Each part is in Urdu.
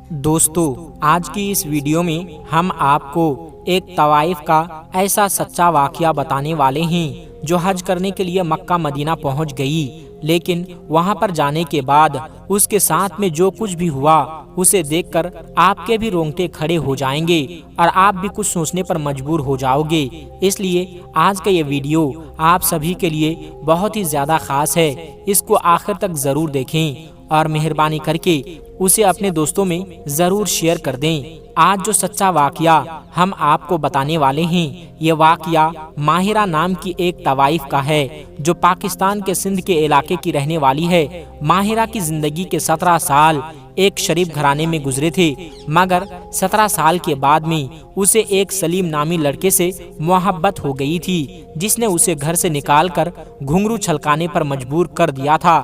دوستو، آج کی اس ویڈیو میں ہم آپ کو ایک طوائف کا ایسا سچا واقعہ بتانے والے ہیں جو حج کرنے کے لیے مکہ مدینہ پہنچ گئی، لیکن وہاں پر جانے کے بعد اس کے ساتھ میں جو کچھ بھی ہوا اسے دیکھ کر آپ کے بھی رونگٹے کھڑے ہو جائیں گے اور آپ بھی کچھ سوچنے پر مجبور ہو جاؤ گے۔ اس لیے آج کا یہ ویڈیو آپ سبھی کے لیے بہت ہی زیادہ خاص ہے، اس کو آخر تک ضرور دیکھیں اور مہربانی کر کے اسے اپنے دوستوں میں ضرور شیئر کر دیں۔ آج جو سچا واقعہ ہم آپ کو بتانے والے ہیں، یہ واقعہ ماہرہ نام کی ایک طوائف کا ہے جو پاکستان کے سندھ کے علاقے کی رہنے والی ہے۔ ماہرہ کی زندگی کے 17 سال ایک شریف گھرانے میں گزرے تھے، مگر 17 سال کے بعد میں اسے ایک سلیم نامی لڑکے سے محبت ہو گئی تھی، جس نے اسے گھر سے نکال کر گھنگرو چھلکانے پر مجبور کر دیا تھا،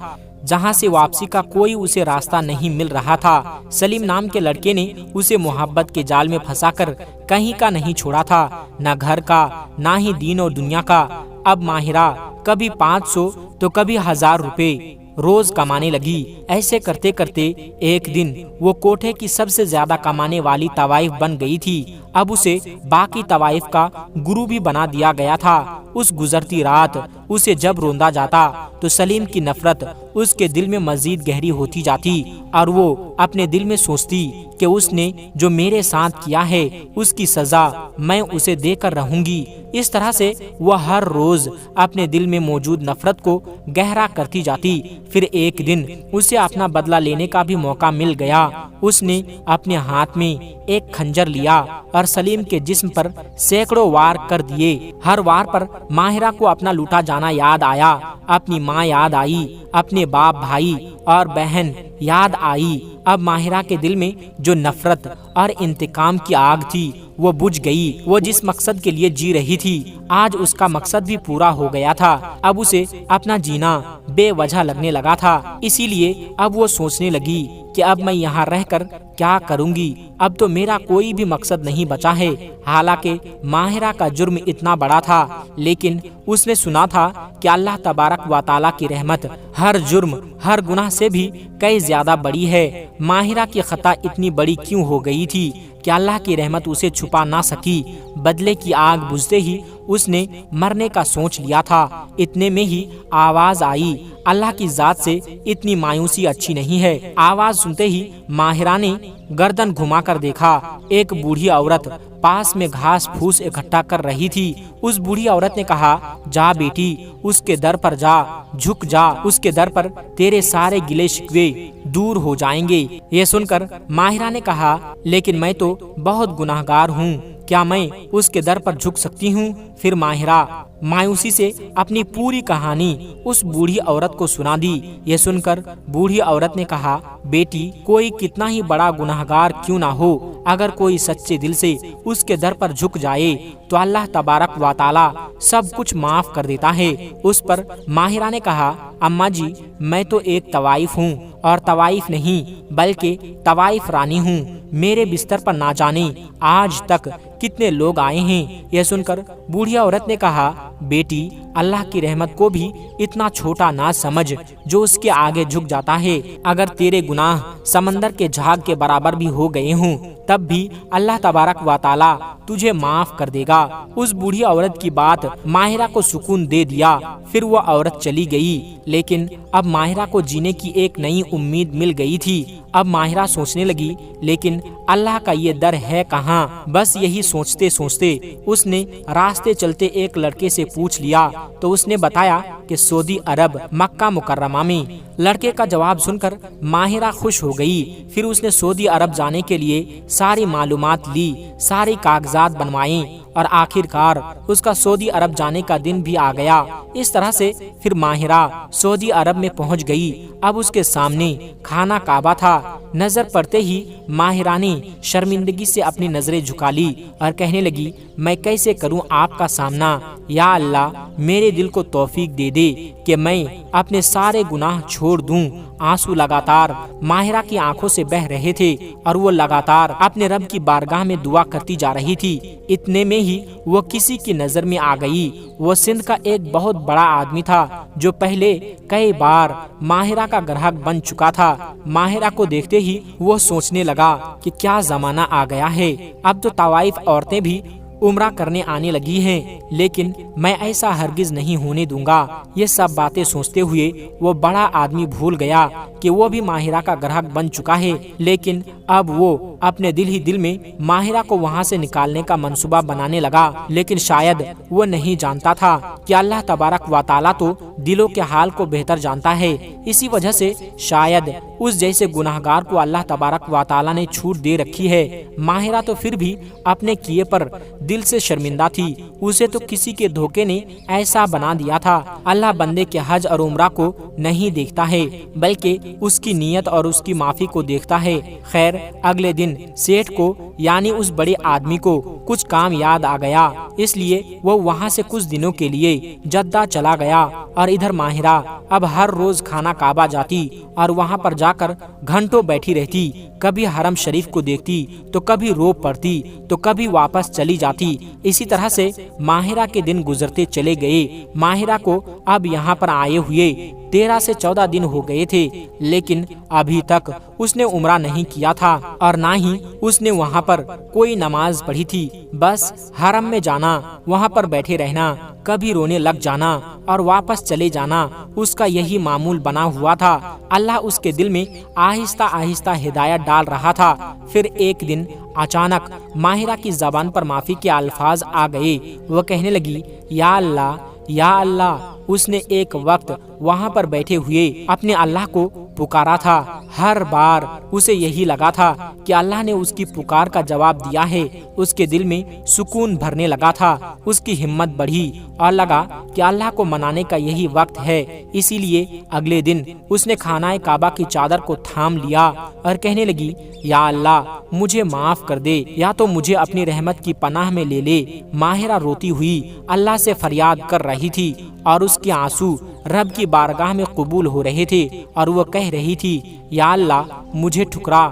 جہاں سے واپسی کا کوئی اسے راستہ نہیں مل رہا تھا۔ سلیم نام کے لڑکے نے اسے محبت کے جال میں پھنسا کر کہیں کا نہیں چھوڑا تھا، نہ گھر کا، نہ ہی دین اور دنیا کا۔ اب ماہرہ کبھی 500 تو کبھی 1000 روپے روز کمانے لگی۔ ایسے کرتے کرتے ایک دن وہ کوٹھے کی سب سے زیادہ کمانے والی طوائف بن گئی تھی۔ اب اسے باقی طوائف کا گرو بھی بنا دیا گیا تھا۔ اس گزرتی رات اسے جب روندا جاتا تو سلیم کی نفرت اس کے دل میں مزید گہری ہوتی جاتی اور وہ اپنے دل میں سوچتی کہ اس نے جو میرے ساتھ کیا ہے اس کی سزا میں اسے دے کر رہوں گی۔ اس طرح سے وہ ہر روز اپنے دل میں موجود نفرت کو گہرا کرتی جاتی۔ پھر ایک دن اسے اپنا بدلہ لینے کا بھی موقع مل گیا۔ اس نے اپنے ہاتھ میں ایک خنجر لیا اور سلیم کے جسم پر سینکڑوں وار کر دیے۔ ہر وار پر ماہرہ کو اپنا لوٹا جانا یاد آیا، اپنی ماں یاد آئی، اپنے باپ، بھائی اور بہن یاد آئی۔ اب ماہرہ کے دل میں جو نفرت اور انتقام کی آگ تھی وہ بجھ گئی۔ وہ جس مقصد کے لیے جی رہی تھی آج اس کا مقصد بھی پورا ہو گیا تھا۔ اب اسے اپنا جینا بے وجہ لگنے لگا تھا، اسی لیے اب وہ سوچنے لگی کہ اب میں یہاں رہ کر کیا کروں گی، اب تو میرا کوئی بھی مقصد نہیں بچا ہے۔ حالانکہ ماہرہ کا جرم اتنا بڑا تھا، لیکن اس نے سنا تھا کہ اللہ تبارک و تعالیٰ کی رحمت ہر جرم، ہر گناہ سے بھی کئی زیادہ بڑی ہے۔ ماہرہ کی خطا اتنی بڑی کیوں ہو گئی تھی کہ اللہ کی رحمت اسے چھپا نہ سکی؟ بدلے کی آگ بجھتے ہی اس نے مرنے کا سوچ لیا تھا۔ اتنے میں ہی آواز آئی، اللہ کی ذات سے اتنی مایوسی اچھی نہیں ہے۔ آواز سنتے ہی ماہرہ نے گردن گھما کر دیکھا، ایک بوڑھی عورت پاس میں گھاس پھوس اکٹھا کر رہی تھی۔ اس بوڑھی عورت نے کہا، جا بیٹی، اس کے در پر جا، جھک جا، اس کے در پر تیرے سارے گلے شکوے دور ہو جائیں گے۔ یہ سن کر ماہرہ نے کہا، لیکن میں تو بہت گناہگار ہوں، کیا میں اس کے در پر جھک سکتی ہوں؟ پھر ماہرہ مایوسی سے اپنی پوری کہانی اس بوڑھی عورت کو سنا دی۔ یہ سن کر بوڑھی عورت نے کہا، بیٹی، کوئی کتنا ہی بڑا گناہگار کیوں نہ ہو، اگر کوئی سچے دل سے اس کے در پر جھک جائے تو اللہ تبارک و تعالی سب کچھ معاف کر دیتا ہے۔ اس پر ماہرہ نے کہا، اماں جی، میں تو ایک طوائف ہوں، اور طوائف نہیں بلکہ طوائف رانی ہوں۔ میرے بستر پر نہ جانے آج تک کتنے لوگ آئے ہیں۔ یہ سن کر بوڑھی عورت نے کہا، بیٹی، اللہ کی رحمت کو بھی اتنا چھوٹا نہ سمجھ جو اس کے آگے جھک جاتا ہے۔ اگر تیرے گناہ سمندر کے جھاگ کے برابر بھی ہو گئے ہوں تب بھی اللہ تبارک و تعالی تجھے معاف کر دے گا۔ اس بوڑھی عورت کی بات ماہرہ کو سکون دے دیا۔ پھر وہ عورت چلی گئی، لیکن اب ماہرہ کو جینے کی ایک نئی امید مل گئی تھی۔ اب ماہرہ سوچنے لگی، لیکن اللہ کا یہ در ہے کہاں؟ بس یہی سوچتے سوچتے اس نے راستے چلتے ایک لڑکے سے پوچھ لیا تو اس نے بتایا کہ سعودی عرب مکہ مکرمہ میں۔ لڑکے کا جواب سن کر ماہرہ خوش ہو گئی۔ پھر اس نے سعودی عرب جانے کے لیے ساری معلومات لی، سارے کاغذات بنوائے اور آخر کار اس کا سعودی عرب جانے کا دن بھی آ گیا۔ اس طرح سے پھر ماہرہ سعودی عرب میں پہنچ گئی۔ اب اس کے سامنے خانہ کعبہ تھا۔ نظر پڑتے ہی ماہرہ نے شرمندگی سے اپنی نظریں جھکا لی اور کہنے لگی، میں کیسے کروں آپ کا سامنا؟ یا اللہ، میرے دل کو توفیق دے دے کہ میں اپنے سارے گناہ چھوڑ دوں۔ آنسو لگاتار ماہرہ کی آنکھوں سے بہ رہے تھے اور وہ لگاتار اپنے رب کی بارگاہ میں دعا کرتی جا رہی تھی۔ اتنے میں ہی وہ کسی کی نظر میں آ گئی۔ وہ سندھ کا ایک بہت بڑا آدمی تھا جو پہلے کئی بار ماہرہ کا گراہک بن چکا تھا۔ ماہرہ کو دیکھتے ہی وہ سوچنے لگا کہ کیا زمانہ آ گیا ہے، اب تو طوائف عورتیں بھی عمرہ کرنے آنے لگی ہیں، لیکن میں ایسا ہرگز نہیں ہونے دوں گا۔ یہ سب باتیں سوچتے ہوئے وہ بڑا آدمی بھول گیا کہ وہ بھی ماہرہ کا گراہک بن چکا ہے، لیکن اب وہ اپنے دل ہی دل میں ماہرہ کو وہاں سے نکالنے کا منصوبہ بنانے لگا، لیکن شاید وہ نہیں جانتا تھا کہ اللہ تبارک و تعالیٰ تو دلوں کے حال کو بہتر جانتا ہے۔ اسی وجہ سے شاید اس جیسے گناہگار کو اللہ تبارک و تعالیٰ نے چھوٹ دے رکھی ہے۔ ماہرہ تو پھر بھی اپنے کیے پر دل سے شرمندہ تھی، اسے تو کسی کے دھوکے نے ایسا بنا دیا تھا۔ اللہ بندے کے حج اور عمرہ کو نہیں دیکھتا ہے، بلکہ اس کی نیت اور اس کی معافی کو دیکھتا ہے۔ خیر، اگلے دن سیٹھ کو یعنی اس بڑے آدمی کو کچھ کام یاد آ گیا، اس لیے وہ وہاں سے کچھ دنوں کے لیے جدہ چلا گیا، اور ادھر ماہرہ اب ہر روز خانہ کعبہ جاتی اور وہاں پر جا کر گھنٹوں بیٹھی رہتی، کبھی حرم شریف کو دیکھتی تو کبھی رو پڑتی تو کبھی واپس چلی جاتی۔ اسی طرح سے ماہرہ کے دن گزرتے چلے گئے۔ ماہرہ کو اب یہاں پر آئے ہوئے 13 سے 14 دن ہو گئے تھے، لیکن ابھی تک اس نے عمرہ نہیں کیا تھا اور نہ ہی اس نے وہاں پر کوئی نماز پڑھی تھی۔ بس حرم میں جانا، وہاں پر بیٹھے رہنا، کبھی رونے لگ جانا اور واپس چلے جانا، اس کا یہی معمول بنا ہوا تھا۔ اللہ اس کے دل میں آہستہ آہستہ ہدایت ڈال رہا تھا۔ پھر ایک دن اچانک ماہرہ کی زبان پر معافی کے الفاظ آ گئے۔ وہ کہنے لگی، یا اللہ یا اللہ۔ اس نے ایک وقت وہاں پر بیٹھے ہوئے اپنے اللہ کو پکارا تھا۔ ہر بار اسے یہی لگا تھا کہ اللہ نے اس کی پکار کا جواب دیا ہے۔ اس کے دل میں سکون بھرنے لگا تھا، اس کی ہمت بڑھی اور لگا کہ اللہ کو منانے کا یہی وقت ہے۔ اسی لیے اگلے دن اس نے خانہ کعبہ کی چادر کو تھام لیا اور کہنے لگی، یا اللہ مجھے معاف کر دے، یا تو مجھے اپنی رحمت کی پناہ میں لے لے۔ ماہرہ روتی ہوئی اللہ سے فریاد کر رہی تھی اور اس کے آنسو رب کی بارگاہ میں قبول ہو رہے تھے، اور وہ کہہ رہی تھی، یا اللہ مجھے ٹھکرا،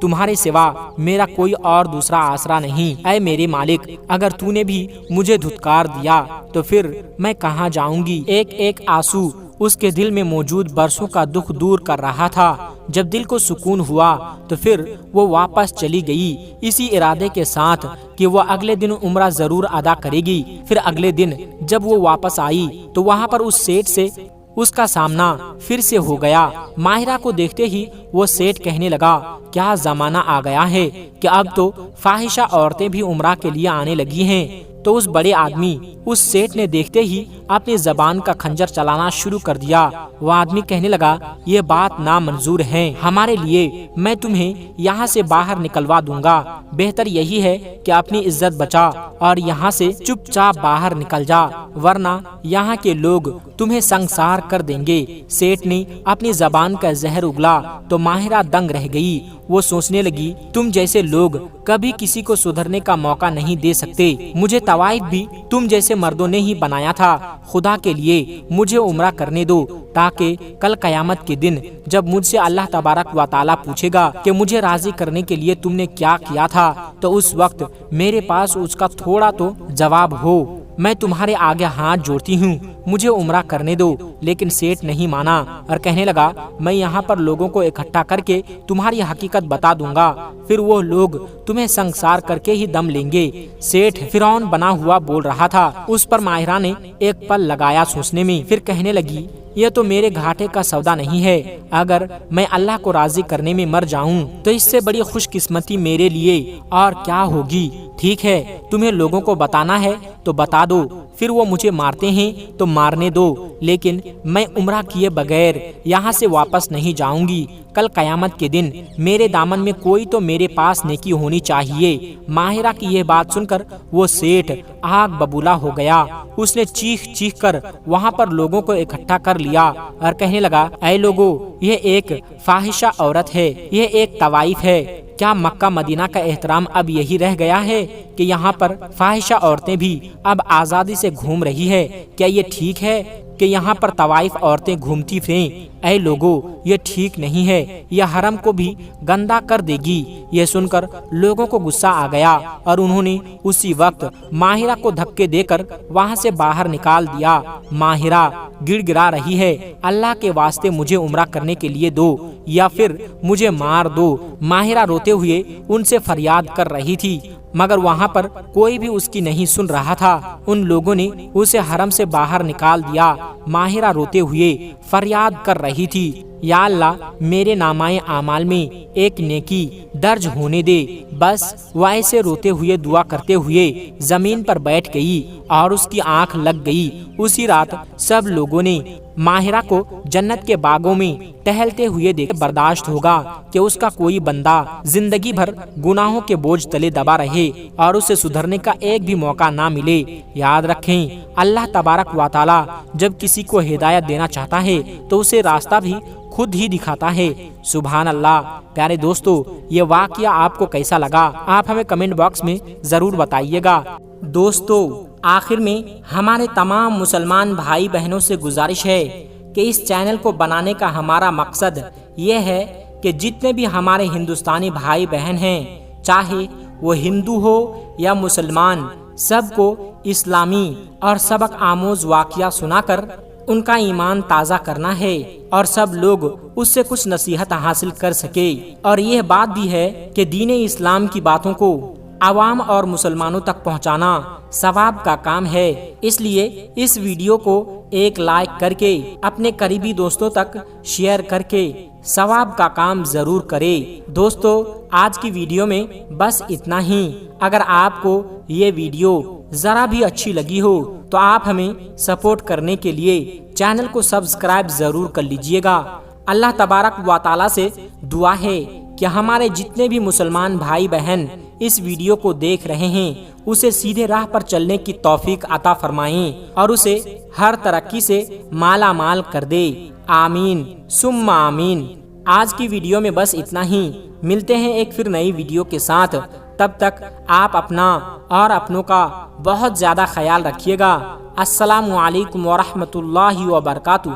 تمہارے سوا میرا کوئی اور دوسرا آسرا نہیں۔ اے میرے مالک، اگر تو نے بھی مجھے دھتکار دیا تو پھر میں کہاں جاؤں گی؟ ایک ایک آنسو اس کے دل میں موجود برسوں کا دکھ دور کر رہا تھا۔ جب دل کو سکون ہوا تو پھر وہ واپس چلی گئی، اسی ارادے کے ساتھ کہ وہ اگلے دن عمرہ ضرور ادا کرے گی۔ پھر اگلے دن جب وہ واپس آئی تو وہاں پر اس سیٹھ سے اس کا سامنا پھر سے ہو گیا۔ ماہرہ کو دیکھتے ہی وہ سیٹھ کہنے لگا، کیا زمانہ آ گیا ہے کہ اب تو فاحشہ عورتیں بھی عمرہ کے لیے آنے لگی ہیں۔ تو اس بڑے آدمی اس سیٹھ نے دیکھتے ہی اپنی زبان کا خنجر چلانا شروع کر دیا۔ وہ آدمی کہنے لگا، یہ بات نامنظور ہے ہمارے لیے، میں تمہیں یہاں سے باہر نکلوا دوں گا۔ بہتر یہی ہے کہ اپنی عزت بچا اور یہاں سے چپ چاپ باہر نکل جا، ورنہ یہاں کے لوگ تمہیں سنگسار کر دیں گے۔ سیٹھ نے اپنی زبان کا زہر اگلا تو ماہرہ دنگ رہ گئی۔ وہ سوچنے لگی، تم جیسے لوگ کبھی کسی کو سدھرنے کا موقع نہیں دے سکتے، مجھے طوائف بھی تم جیسے مردوں نے ہی بنایا تھا۔ خدا کے لیے مجھے عمرہ کرنے دو، تاکہ کل قیامت کے دن جب مجھ سے اللہ تبارک و تعالیٰ پوچھے گا کہ مجھے راضی کرنے کے لیے تم نے کیا کیا تھا، تو اس وقت میرے پاس اس کا تھوڑا تو جواب ہو۔ میں تمہارے آگے ہاتھ جوڑتی ہوں، مجھے عمرہ کرنے دو۔ لیکن سیٹھ نہیں مانا اور کہنے لگا، میں یہاں پر لوگوں کو اکٹھا کر کے تمہاری حقیقت بتا دوں گا، پھر وہ لوگ تمہیں سنگسار کر کے ہی دم لیں گے۔ سیٹھ فرعون بنا ہوا بول رہا تھا۔ اس پر ماہرہ نے ایک پل لگایا سوچنے میں، پھر کہنے لگی، یہ تو میرے گھاٹے کا سودا نہیں ہے۔ اگر میں اللہ کو راضی کرنے میں مر جاؤں تو اس سے بڑی خوش قسمتی میرے لیے اور کیا ہوگی۔ ٹھیک ہے، تمہیں لوگوں کو بتانا ہے تو بتا دو، پھر وہ مجھے مارتے ہیں تو مارنے دو، لیکن میں عمرہ کیے بغیر یہاں سے واپس نہیں جاؤں گی۔ کل قیامت کے دن میرے دامن میں کوئی تو میرے پاس نیکی ہونی چاہیے۔ ماہرہ کی یہ بات سن کر وہ سیٹھ آگ ببولا ہو گیا۔ اس نے چیخ چیخ کر وہاں پر لوگوں کو اکٹھا کر لیا اور کہنے لگا، اے لوگو، یہ ایک فاحشہ عورت ہے، یہ ایک طوائف ہے۔ کیا مکہ مدینہ کا احترام اب یہی رہ گیا ہے کہ یہاں پر فاحشہ عورتیں بھی اب آزادی سے گھوم رہی ہے؟ کیا یہ ٹھیک ہے؟ کہ یہاں پر طوائف عورتیں گھومتی پھریں، اے لوگوں یہ ٹھیک نہیں ہے، یہ حرم کو بھی گندا کر دے گی۔ یہ سن کر لوگوں کو غصہ آ گیا اور انہوں نے اسی وقت ماہرہ کو دھکے دے کر وہاں سے باہر نکال دیا۔ ماہرہ گڑ گڑا رہی ہے، اللہ کے واسطے مجھے عمرہ کرنے کے لیے دو یا پھر مجھے مار دو۔ ماہرہ روتے ہوئے ان سے فریاد کر رہی تھی، مگر وہاں پر کوئی بھی اس کی نہیں سن رہا تھا۔ ان لوگوں نے اسے حرم سے باہر نکال دیا۔ ماہرہ روتے ہوئے فریاد کر رہی تھی، یا اللہ میرے نامۂ اعمال میں ایک نیکی درج ہونے دے۔ بس وہ ایسے روتے ہوئے دعا کرتے ہوئے زمین پر بیٹھ گئی اور اس کی آنکھ لگ گئی۔ اسی رات سب لوگوں نے ماہرہ کو جنت کے باغوں میں ٹہلتے ہوئے دیکھ برداشت ہوگا کہ اس کا کوئی بندہ زندگی بھر گناہوں کے بوجھ تلے دبا رہے اور اسے سدھرنے کا ایک بھی موقع نہ ملے۔ یاد رکھیں، اللہ تبارک و تعالی جب کسی کو ہدایت دینا چاہتا ہے تو اسے راستہ بھی خود ہی دکھاتا ہے۔ سبحان اللہ۔ پیارے دوستو، یہ واقعہ آپ کو کیسا لگا آپ ہمیں کمنٹ باکس میں ضرور بتائیے گا۔ دوستو، آخر میں ہمارے تمام مسلمان بھائی بہنوں سے گزارش ہے کہ اس چینل کو بنانے کا ہمارا مقصد یہ ہے کہ جتنے بھی ہمارے ہندوستانی بھائی بہن ہیں، چاہے وہ ہندو ہو یا مسلمان، سب کو اسلامی اور سبق آموز واقعہ سنا کر ان کا ایمان تازہ کرنا ہے اور سب لوگ اس سے کچھ نصیحت حاصل کر سکے۔ اور یہ بات بھی ہے کہ دین اسلام کی باتوں کو عوام اور مسلمانوں تک پہنچانا ثواب کا کام ہے۔ اس لیے اس ویڈیو کو ایک لائک کر کے اپنے قریبی دوستوں تک شیئر کر کے ثواب کا کام ضرور کرے۔ دوستو، آج کی ویڈیو میں بس اتنا ہی۔ اگر آپ کو یہ ویڈیو ذرا بھی اچھی لگی ہو تو آپ ہمیں سپورٹ کرنے کے لیے چینل کو سبسکرائب ضرور کر لیجئے گا۔ اللہ تبارک و تعالی سے دعا ہے کہ ہمارے جتنے بھی مسلمان بھائی بہن اس ویڈیو کو دیکھ رہے ہیں اسے سیدھے راہ پر چلنے کی توفیق عطا فرمائیں اور اسے ہر ترقی سے مالا مال کر دے۔ آمین ثم آمین۔ آج کی ویڈیو میں بس اتنا ہی۔ ملتے ہیں ایک پھر نئی ویڈیو کے ساتھ۔ تب تک آپ اپنا اور اپنوں کا بہت زیادہ خیال رکھیے گا۔ السلام علیکم ورحمۃ اللہ وبرکاتہ۔